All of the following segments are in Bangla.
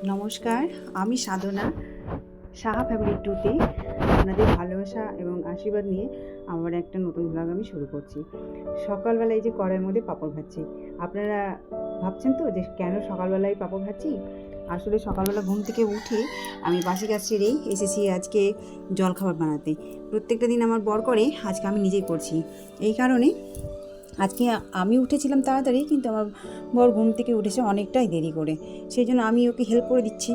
নমস্কার, আমি সাধনা। সাহা ফ্যামিলি টুতে আপনাদের ভালোবাসা এবং আশীর্বাদ নিয়ে আমার একটা নতুন ব্লগ আমি শুরু করছি। সকালবেলায় যে কড়াইয়ের মধ্যে পাঁপড় ভাজছি, আপনারা ভাবছেন তো যে কেন সকালবেলায় পাঁপড় ভাজছি? আসলে সকালবেলা ঘুম থেকে উঠে আমি বাসি কাজ সেরেই এসেছি আজকে জলখাবার বানাতে। প্রত্যেকটা দিন আমার বর করে, আজকে আমি নিজেই করছি। এই কারণে আজকে আমি উঠেছিলাম তাড়াতাড়ি, কিন্তু আমার বর ঘুম থেকে উঠেছে অনেকটাই দেরি করে, সেই জন্য আমি ওকে হেল্প করে দিচ্ছি।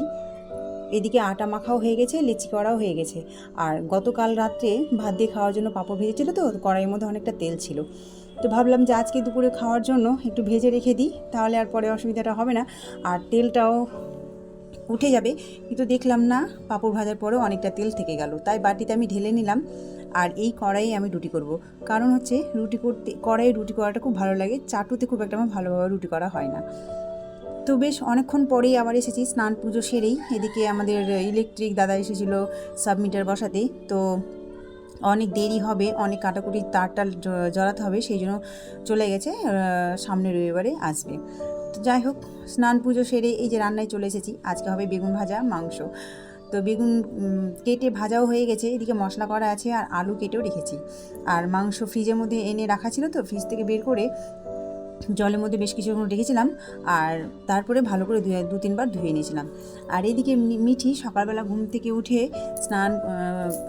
এদিকে আটা মাখাও হয়ে গেছে, লিচি করাও হয়ে গেছে। আর গতকাল রাত্রে ভাত দিয়ে খাওয়ার জন্য পাঁপড় ভেজেছিল, তো কড়াইয়ের মধ্যে অনেকটা তেল ছিল। তো ভাবলাম যে আজকে দুপুরে খাওয়ার জন্য একটু ভেজে রেখে দিই, তাহলে আর পরে অসুবিধাটা হবে না, আর তেলটাও উঠে যাবে। কিন্তু দেখলাম না, পাঁপড় ভাজার পরেও অনেকটা তেল থেকে গেল, তাই বাটিতে আমি ঢেলে নিলাম। আর এই কড়াইয়ে আমি রুটি করব, কারণ হচ্ছে রুটি করতে কড়াইয়ে রুটি করাটা খুব ভালো লাগে, চাটুতে খুব একটা আমার ভালোভাবে রুটি করা হয় না। তো বেশ অনেকক্ষণ পরেই আবার এসেছি স্নান পুজো সেরেই। এদিকে আমাদের ইলেকট্রিক দাদা এসেছিলো সাবমিটার বসাতে, তো অনেক দেরি হবে, অনেক কাটাকুটি তারটা জড়াতে হবে, সেই জন্য চলে গেছে, সামনের রবিবারে আসবে। তো যাই হোক, স্নান পুজো সেরে এই যে রান্নায় চলে এসেছি। আজকে হবে বেগুন ভাজা, মাংস। তো বেগুন কেটে ভাজাও হয়ে গেছে, এদিকে মশলা করা আছে, আর আলু কেটেও রেখেছি। আর মাংস ফ্রিজের মধ্যে এনে রাখা ছিল, তো ফ্রিজ থেকে বের করে জলের মধ্যে বেশ কিছুক্ষণ রেখেছিলাম, আর তারপরে ভালো করে দু তিনবার ধুয়ে নিয়েছিলাম। আর এদিকে মিঠি সকালবেলা ঘুম থেকে উঠে স্নান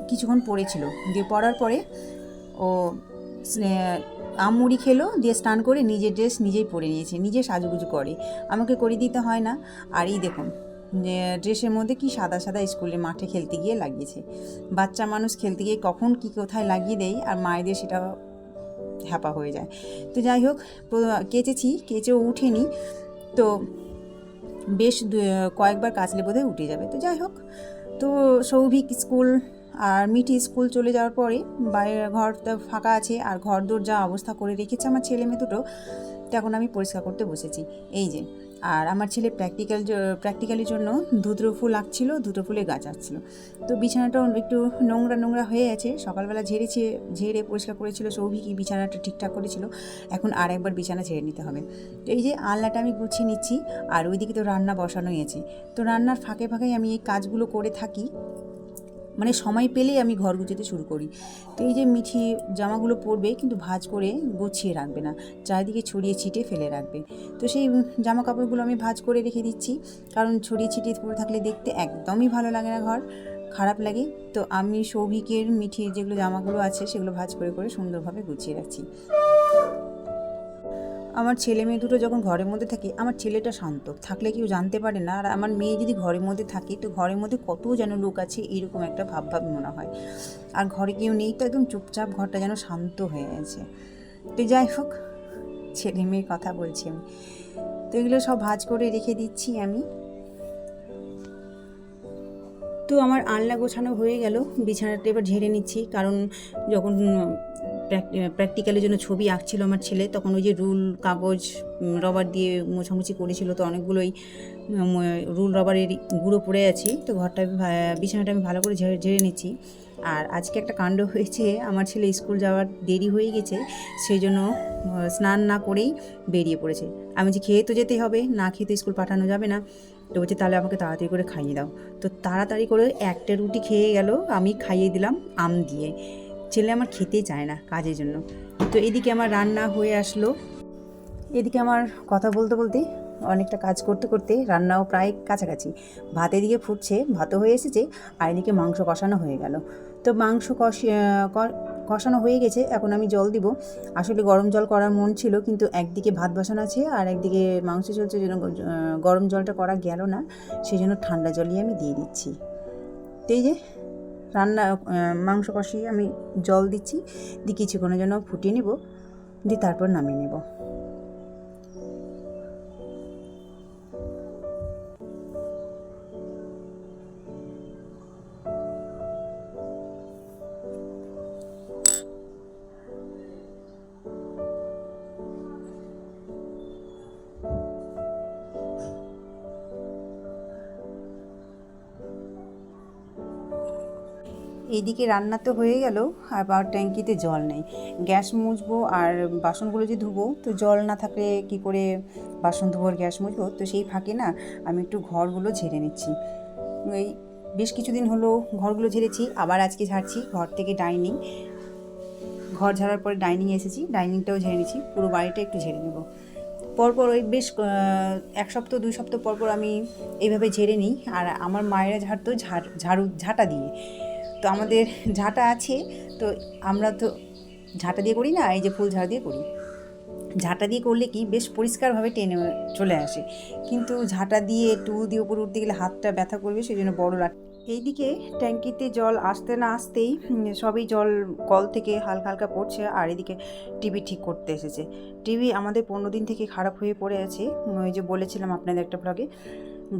কিছুক্ষণ পড়েছিল, দিয়ে পড়ার পরে ও আমুড়ি খেলো, দিয়ে স্নান করে নিজের ড্রেস নিজেই পরে নিয়েছে, নিজে সাজুগুজু করে, আমাকে করে দিতে হয় না। আর এই দেখুন, ড্রেসের মধ্যে কি সাদা সাদা স্কুলে মাঠে খেলতে গিয়ে লাগিয়েছে। বাচ্চা মানুষ খেলতে গিয়ে কখন কি কোথায় লাগিয়ে দেয়, আর মায়েদের সেটা হ্যাপা হয়ে যায়। তো যাই হোক, কেচেও উঠেনি, তো বেশ কয়েকবার কাচলে বোধহয় উঠে যাবে। তো যাই হোক, তো সৌভিক স্কুল আর মিঠি স্কুল চলে যাওয়ার পরে বাইরের ঘরটা ফাঁকা আছে, আর ঘর দোর যা অবস্থা করে রেখেছে আমার ছেলে মেয়ে দুটো, তো এখন আমি পরিষ্কার করতে বসেছি। এই যে, আর আমার ছেলে প্র্যাকটিক্যালের জন্য ধুতরো ফুল আঁকছিল, ধুতরো ফুলের গাছ আঁকছিল। তো বিছানাটাও একটু নোংরা নোংরা হয়ে আছে, সকালবেলা ঝেড়ে পরিষ্কার করেছিল সৌভিকই, বিছানাটা ঠিকঠাক করেছিল, এখন আর একবার বিছানা ঝেড়ে নিতে হবে। তো এই যে আলনাটা আমি গুছিয়ে নিচ্ছি, আর ওইদিকে তো রান্না বসানোই আছে। তো রান্নার ফাঁকে ফাঁকেই আমি এই কাজগুলো করে থাকি, মানে সময় পেলেই আমি ঘর গুছোতে শুরু করি। তো এই যে মিঠি জামাগুলো পরবে, কিন্তু ভাঁজ করে গুছিয়ে রাখবে না, চারিদিকে ছড়িয়ে ছিটিয়ে ফেলে রাখবে। তো সেই জামা কাপড়গুলো আমি ভাঁজ করে রেখে দিচ্ছি, কারণ ছড়িয়ে ছিটিয়ে পরে থাকলে দেখতে একদমই ভালো লাগে না, ঘর খারাপ লাগে। তো আমি সৌভিকের মিঠির যেগুলো জামাগুলো আছে সেগুলো ভাঁজ করে করে সুন্দরভাবে গুছিয়ে রাখছি। আমার ছেলে মেয়ে দুটো যখন ঘরের মধ্যে থাকে, আমার ছেলেটা শান্ত থাকলে কেউ জানতে পারে না, আর আমার মেয়ে যদি ঘরের মধ্যে থাকে, তো ঘরের মধ্যে কত যেন লোক আছে এরকম একটা ভাব মনে হয়। আর ঘরে কেউ নেই, তো একদম চুপচাপ, ঘরটা যেন শান্ত হয়ে আছে। তো যাই হোক, ছেলে মেয়ের কথা বলছি আমি। তো এগুলো সব ভাঁজ করে রেখে দিচ্ছি আমি। তো আমার আলনা গোছানো হয়ে গেল, বিছানাটা এবার ঝেড়ে নিচ্ছি, কারণ যখন প্র্যাকটিক্যালের জন্য ছবি আঁকছিল আমার ছেলে, তখন ওই যে রুল কাগজ রবার দিয়ে মোছামুছি করেছিল, তো অনেকগুলোই রুল রবারের গুঁড়ো পড়ে আছে। তো বিছানাটা আমি ভালো করে ঝেড়ে নিচ্ছি। আর আজকে একটা কাণ্ড হয়েছে, আমার ছেলে স্কুল যাওয়ার দেরি হয়ে গেছে, সেই জন্য স্নান না করেই বেরিয়ে পড়েছে। আমি যে খেয়ে তো যেতেই হবে, না খেয়ে তো স্কুল পাঠানো যাবে না। তো বলছে তাহলে আমাকে তাড়াতাড়ি করে খাইয়ে দাও। তো তাড়াতাড়ি করে একটা রুটি খেয়ে গেল, আমি খাইয়ে দিলাম আম দিয়ে। ছেলে আমার খেতেই চায় না কাজের জন্য। তো এদিকে আমার রান্না হয়ে আসলো, এদিকে আমার কথা বলতে বলতে অনেকটা কাজ করতে করতে রান্নাও প্রায় কাছাকাছি। ভাত এদিকে ফুটছে, ভাতও হয়ে এসেছে, আর এদিকে মাংস কষানো হয়ে গেল। তো মাংস কষানো হয়ে গেছে, এখন আমি জল দিব। আসলে গরম জল করার মন ছিল, কিন্তু একদিকে ভাত বসানো আছে আর একদিকে মাংস চলছে, যেন গরম জলটা করা গেল না, সেই জন্য ঠান্ডা জলই আমি দিয়ে দিচ্ছি। তো এই যে মাংস কষিয়ে আমি জল দিচ্ছি, দিয়ে কিছুক্ষণের জন্য ফুটিয়ে নেব, দিয়ে তারপর নামিয়ে নেব। এইদিকে রান্না তো হয়ে গেল, আবার ট্যাঙ্কিতে জল নেই, গ্যাস মুছবো আর বাসনগুলো যে ধুবো, তো জল না থাকলে কি করে বাসন ধোয়ার গ্যাস মুছবো, তো সেই ফাঁকে না আমি একটু ঘরগুলো ঝেড়ে নিচ্ছি। এই বেশ কিছুদিন হলো ঘরগুলো ঝেড়েছি, আবার আজকে ঝাড়ছি। ঘর থেকে ডাইনিং, ঘর ঝাড়ার পরে ডাইনিংয়ে এসেছি, ডাইনিংটাও ঝেড়ে নিচ্ছি, পুরো বাড়িটা একটু ঝেড়ে নেব। পরপর ওই বেশ 1 সপ্তাহ 2 সপ্তাহ পরপর আমি এইভাবে ঝেড়ে নিই। আর আমার মায়েরা ঝাড়তো ঝাঁটা দিয়ে, তো আমাদের ঝাঁটা আছে, তো আমরা তো ঝাঁটা দিয়ে করি না, এই যে ফুল ঝাড় দিয়ে করি। ঝাঁটা দিয়ে করলে কি বেশ পরিষ্কারভাবে টেনে চলে আসে, কিন্তু ঝাঁটা দিয়ে টুল দিয়ে উপরে উঠতে গেলে হাতটা ব্যথা করবে, সেই জন্য বড় এইদিকে ট্যাঙ্কিতে জল আসতে না আসতেই সবই জল কল থেকে হালকা হালকা পড়ছে। আর এদিকে টিভি ঠিক করতে এসেছে। টিভি আমাদের 15 দিন থেকে খারাপ হয়ে পড়ে আছে। ওই যে বলেছিলাম আপনাদের একটা ব্লগে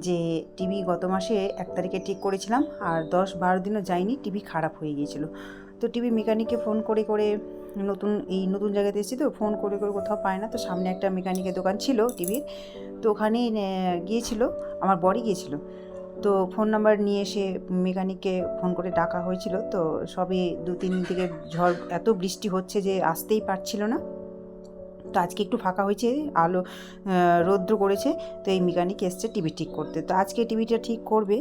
যে টিভি গত মাসে 1 তারিখে ঠিক করেছিলাম, আর 10-12 দিনও যায়নি, টিভি খারাপ হয়ে গিয়েছিল। তো টিভি মেকানিককে ফোন করে করে, নতুন জায়গাতে এসেছি তো, ফোন করে করে কোথাও পায় না, তো সামনে একটা মেকানিকের দোকান ছিল টিভির, তো ওখানেই গিয়েছিল, আমার বরই গিয়েছিল। তো ফোন নাম্বার নিয়ে এসে মেকানিককে ফোন করে ডাকা হয়েছিল। তো সবই 2-3 দিন থেকে ঝড়, এত বৃষ্টি হচ্ছে যে আসতেই পারছিল না। তো আজকে একটু ফাঁকা হয়েছে, আলো রৌদ্র করেছে, তো এই মেকানিক এসছে টিভি ঠিক করতে। তো আজকে টিভিটা ঠিক করবে।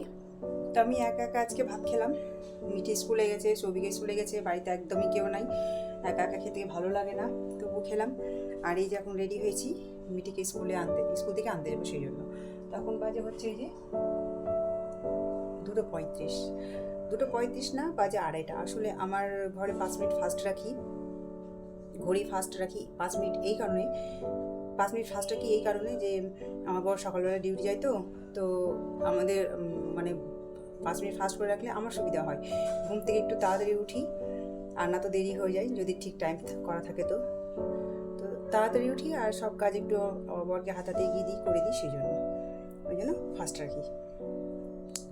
তো আমি একা একা আজকে ভাত খেলাম। মিঠি স্কুলে গেছে, সৌভিকে স্কুলে গেছে, বাড়িতে একদমই কেউ নাই, একা একা খেতে ভালো লাগে না, তবু খেলাম। আর এই যে এখন রেডি হয়েছি মিঠিকে স্কুল থেকে আনতে যাবো, সেই জন্য। তো এখন বাজে হচ্ছে এই যে 2:35 না, বাজে 2:30। আসলে আমার ঘরে 5 মিনিট ফাস্ট রাখি, ঘড়ি ফাস্ট রাখি 5 মিনিট, এই কারণে 5 মিনিট ফাস্ট রাখি এই কারণে যে আমার বর সকালবেলা ডিউটি যায়, তো আমাদের মানে 5 মিনিট ফাস্ট করে রাখলে আমার সুবিধা হয়। ঘুম থেকে একটু তাড়াতাড়ি উঠি, আর না তো দেরি হয়ে যায় যদি ঠিক টাইম করা থাকে। তো তাড়াতাড়ি উঠি আর সব কাজ একটু আমার বরকে হাতাতে এগিয়ে দিই, করে দিই, সেই জন্য ওই জন্য ফাস্ট রাখি।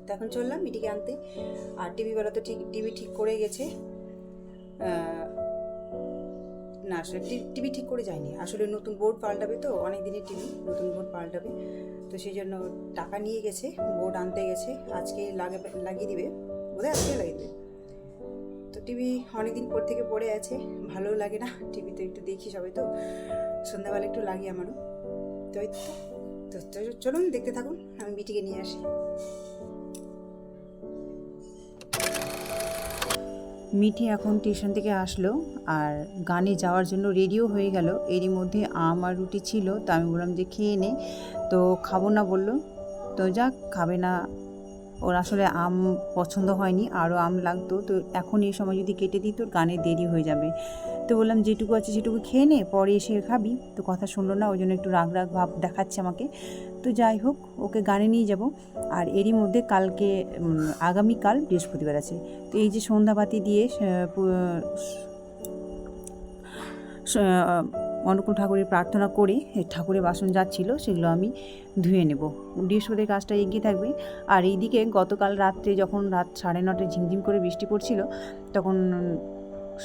তো এখন চললাম মিটিকে আনতে। আর টিভিওয়ালা তো টিভি ঠিক করে গেছে। না, আসলে টিভি ঠিক করে যায়নি, আসলে নতুন বোর্ড পাল্টাবে, তো অনেক দিনের টিভি, নতুন বোর্ড পাল্টাবে, তো সেই জন্য টাকা নিয়ে গেছে, বোর্ড আনতে গেছে। আজকে লাগিয়ে দিবে, বোধহয় আজকে লাগিয়ে দেবে। তো টিভি অনেকদিন পর থেকে পড়ে আছে, ভালোও লাগে না, টিভি তো একটু দেখি সবাই, তো সন্ধ্যাবেলা একটু লাগি আমারও। তো এই তো চলুন দেখতে থাকুন, আমি মিটিকে নিয়ে আসি। মিঠি এখন টিউশন থেকে আসলো আর গানে যাওয়ার জন্য রেডিও হয়ে গেল। এরই মধ্যে আম আর রুটি ছিল, তো আমি বললাম যে খেয়ে নে, তো খাবো না বললো। তো যাক, খাবে না, ওর আসলে আম পছন্দ হয়নি, আরও আম লাগতো, তো এখন এই সময় যদি কেটে দিই তোর গানে দেরি হয়ে যাবে। তো বললাম যেটুকু আছে সেটুকু খেয়ে নে, পরে এসে খাবি। তো কথা শুনলো না, ওই জন্য একটু রাগ ভাব দেখাচ্ছে আমাকে। তো যাই হোক, ওকে গানে নিয়ে যাব। আর এরই মধ্যে আগামীকাল বৃহস্পতিবার আছে, তো এই যে সন্ধ্যাবাতি দিয়ে অনুকূল ঠাকুরের প্রার্থনা করে ঠাকুরের বাসন যাচ্ছিল, সেগুলো আমি ধুয়ে নেব। বৃহস্পতির কাজটা এগিয়ে থাকবে। আর এইদিকে গতকাল রাত্রে যখন রাত 9:30 ঝিমঝিম করে বৃষ্টি পড়ছিল, তখন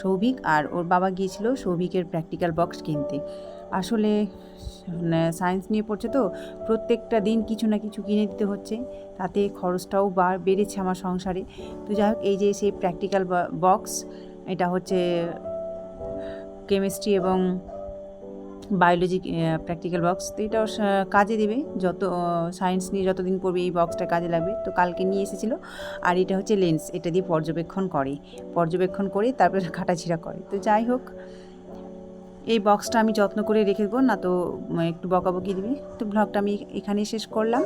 সৌভিক আর ওর বাবা গিয়েছিল সৌভিকের প্র্যাকটিক্যাল বক্স কিনতে। আসলে সায়েন্স নিয়ে পড়ছে, তো প্রত্যেকটা দিন কিছু না কিছু কিনে দিতে হচ্ছে, তাতে খরচটাও বেড়েছে আমার সংসারে। তো যাই হোক, এই যে সেই প্র্যাকটিক্যাল বক্স, এটা হচ্ছে কেমিস্ট্রি এবং বায়োলজি প্র্যাকটিক্যাল বক্স। তো এটা কাজে দেবে, যত সায়েন্স নিয়ে যতদিন পড়বে এই বক্সটা কাজে লাগবে। তো কালকে নিয়ে এসেছিলো। আর এটা হচ্ছে লেন্স, এটা দিয়ে পর্যবেক্ষণ করে তারপরে কাটাছিড়া করে। তো যাই হোক, এই বক্সটা আমি যত্ন করে রেখে দেবো, না তো একটু বকাবকি দিবে। তো ব্লগটা আমি এখানেই শেষ করলাম।